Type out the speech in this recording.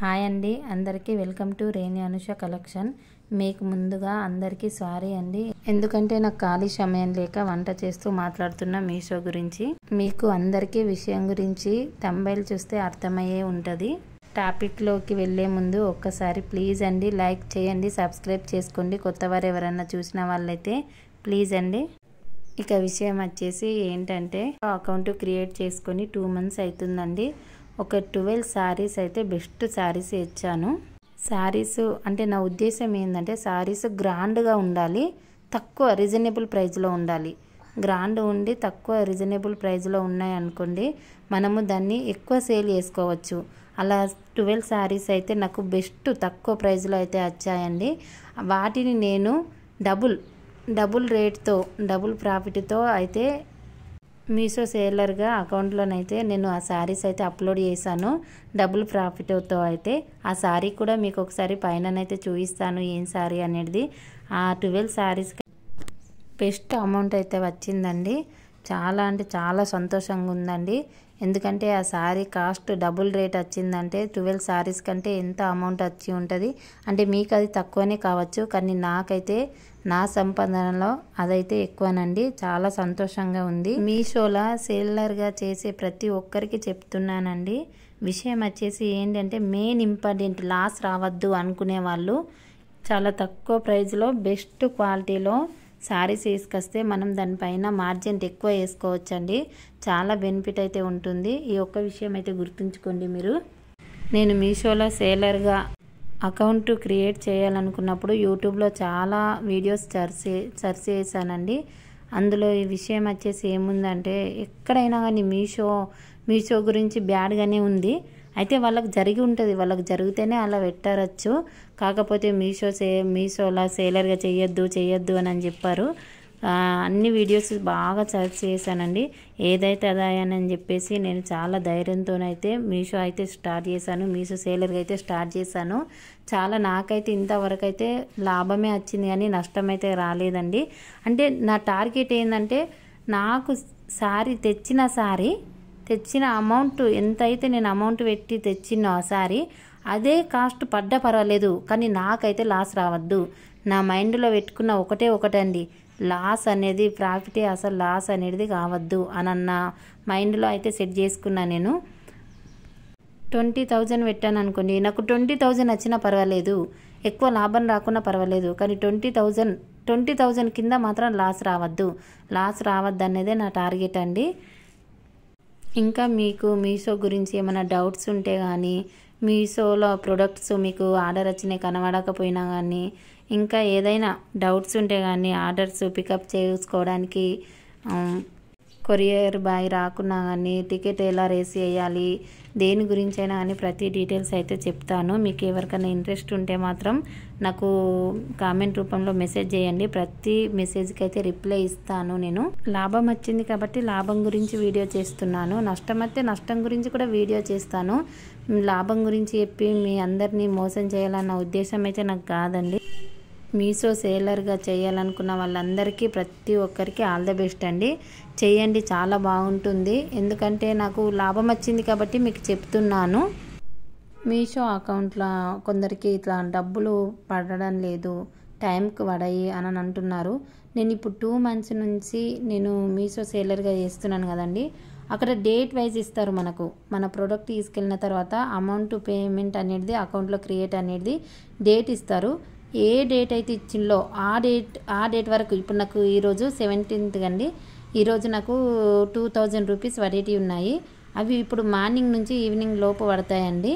Hi అండి, అందరికీ welcome to రేణి Anusha collection. మీకు ముందుగా అందరికీ సారీ అండి, ఎందుకంటే నాకు ఖాళీ సమయం లేక వంట చేస్తూ మాట్లాడుతున్న మీషో గురించి. మీకు అందరికీ విషయం గురించి థంబ్నెయిల్ చూస్తే అర్థమయ్యే ఉంటుంది. టాపిక్లోకి వెళ్ళే ముందు ఒక్కసారి ప్లీజ్ అండి లైక్ చేయండి, సబ్స్క్రైబ్ చేసుకోండి. కొత్త వారు ఎవరైనా చూసిన వాళ్ళైతే ప్లీజ్ అండి. ఇక విషయం వచ్చేసి ఏంటంటే, అకౌంట్ క్రియేట్ చేసుకొని 2 months అవుతుందండి. ఒక 12 శారీస్ అయితే బెస్ట్ శారీస్ ఇచ్చాను. శారీస్ అంటే నా ఉద్దేశం ఏంటంటే, శారీస్ గ్రాండ్గా ఉండాలి, తక్కువ రీజనబుల్ ప్రైస్లో ఉండాలి. గ్రాండ్ ఉండి తక్కువ రీజనబుల్ ప్రైస్లో ఉన్నాయి అనుకోండి, మనము దాన్ని ఎక్కువ సేల్ చేసుకోవచ్చు. అలా 12 శారీస్ అయితే నాకు బెస్ట్ తక్కువ ప్రైస్లో అయితే వచ్చాయండి. వాటిని నేను డబుల్ రేట్తో డబుల్ ప్రాఫిట్తో అయితే మీషో సేలర్గా అకౌంట్లోనైతే నేను ఆ శారీస్ అయితే అప్లోడ్ చేశాను. డబుల్ ప్రాఫిట్తో అయితే ఆ శారీ కూడా మీకు ఒకసారి పైననైతే చూపిస్తాను ఏం శారీ అనేది. ఆ 12 శారీస్ బెస్ట్ అమౌంట్ అయితే వచ్చిందండి. చాలా అంటే చాలా సంతోషంగా ఉందండి. ఎందుకంటే ఆ శారీ కాస్ట్ డబుల్ రేట్ వచ్చిందంటే 12 శారీస్ కంటే ఎంత అమౌంట్ వచ్చి ఉంటుంది అంటే మీకు అది తక్కువనే కావచ్చు, కానీ నాకైతే నా సంపాదనలో అదైతే ఎక్కువనండి. చాలా సంతోషంగా ఉంది. మీషోలో సేలర్గా చేసే ప్రతి ఒక్కరికి చెప్తున్నానండి. విషయం వచ్చేసి ఏంటంటే, మెయిన్ ఇంపార్టెంట్ లాస్ రావద్దు అనుకునే వాళ్ళు చాలా తక్కువ ప్రైస్లో బెస్ట్ క్వాలిటీలో శారీస్ తీసుకొస్తే మనం దానిపైన మార్జిన్ ఎక్కువ వేసుకోవచ్చండి. చాలా బెనిఫిట్ అయితే ఉంటుంది. ఈ ఒక్క విషయం అయితే గుర్తుంచుకోండి మీరు. నేను మీషోలో సేలర్గా అకౌంట్ క్రియేట్ చేయాలనుకున్నప్పుడు యూట్యూబ్లో చాలా వీడియోస్ సెర్చ్ చేశానండి. అందులో ఈ విషయం వచ్చేసి ఏముందంటే, ఎక్కడైనా కానీ మీషో గురించి బ్యాడ్గానే ఉంది. అయితే వాళ్ళకి జరిగి ఉంటుంది, వాళ్ళకి జరిగితేనే అలా పెట్టారచ్చు. కాకపోతే మీషోలో సేలర్గా చేయొద్దు అని చెప్పారు. అన్ని వీడియోస్ బాగా సెర్చ్ చేశానండి. ఏదైతే అదాయని చెప్పేసి నేను చాలా ధైర్యంతోనైతే మీషో అయితే స్టార్ట్ చేశాను. మీషో సేలర్గా అయితే స్టార్ట్ చేశాను. చాలా నాకైతే ఇంతవరకు అయితే లాభమే వచ్చింది, కానీ నష్టం అయితే రాలేదండి. అంటే నా టార్గెట్ ఏంటంటే, నాకు తెచ్చిన అమౌంట్ ఎంత అయితే నేను అమౌంట్ పెట్టి తెచ్చిన సారీ అదే కాస్ట్ పడ్డా పర్వాలేదు, కానీ నాకైతే లాస్ రావద్దు. నా మైండ్లో పెట్టుకున్న ఒకటండి, లాస్ అనేది ప్రాఫిటే, అసలు లాస్ అనేది కావద్దు అన్న మైండ్లో అయితే సెట్ చేసుకున్నా. నేను 20,000 పెట్టాను అనుకోండి, నాకు 20,000 వచ్చినా పర్వాలేదు, ఎక్కువ లాభం రాకున్నా పర్వాలేదు, కానీ 20,000 కింద మాత్రం లాస్ రావద్దు అనేదే నా టార్గెట్ అండి. ఇంకా మీకు మీషో గురించి ఏమైనా డౌట్స్ ఉంటే కానీ, మీషోలో ప్రొడక్ట్స్ మీకు ఆర్డర్ వచ్చినాయి కనబడకపోయినా కానీ, ఇంకా ఏదైనా డౌట్స్ ఉంటే కానీ, ఆర్డర్స్ పికప్ చేసుకోవడానికి కొరియర్ బాయ్ రాకున్నా కానీ, టికెట్ ఎలా రేస్ చేయాలి, దేని గురించి అయినా కానీ ప్రతి డీటెయిల్స్ అయితే చెప్తాను. మీకు ఎవరికైనా ఇంట్రెస్ట్ ఉంటే మాత్రం నాకు కామెంట్ రూపంలో మెసేజ్ చేయండి. ప్రతి మెసేజ్కి అయితే రిప్లై ఇస్తాను. నేను లాభం వచ్చింది కాబట్టి లాభం గురించి వీడియో చేస్తున్నాను, నష్టం అయితే నష్టం గురించి కూడా వీడియో చేస్తాను. లాభం గురించి చెప్పి మీ అందరినీ మోసం చేయాలన్న ఉద్దేశం అయితే నాకు కాదండి. మీషో సేలర్గా చేయాలనుకున్న వాళ్ళందరికీ ప్రతి ఒక్కరికి ఆల్ ద బెస్ట్ అండి. చేయండి, చాలా బాగుంటుంది. ఎందుకంటే నాకు లాభం వచ్చింది కాబట్టి మీకు చెప్తున్నాను. మీషో అకౌంట్లో కొందరికి ఇట్లా డబ్బులు పడడం లేదు, టైంకి పడాయి అని అంటున్నారు. నేను ఇప్పుడు 2 months నుంచి నేను మీషో సేలర్గా చేస్తున్నాను కదండి. అక్కడ డేట్ వైజ్ ఇస్తారు మనకు. మన ప్రోడక్ట్ తీసుకెళ్ళిన తర్వాత అమౌంట్ పేమెంట్ అనేది అకౌంట్లో క్రియేట్ అనేది డేట్ ఇస్తారు. ఏ డేట్ అయితే ఇచ్చిందో ఆ డేట్ వరకు, ఇప్పుడు నాకు ఈరోజు 17th అండి, ఈరోజు నాకు 2,000 రూపీస్ పడేటివి ఉన్నాయి. అవి ఇప్పుడు మార్నింగ్ నుంచి ఈవినింగ్ లోపు పడతాయండి.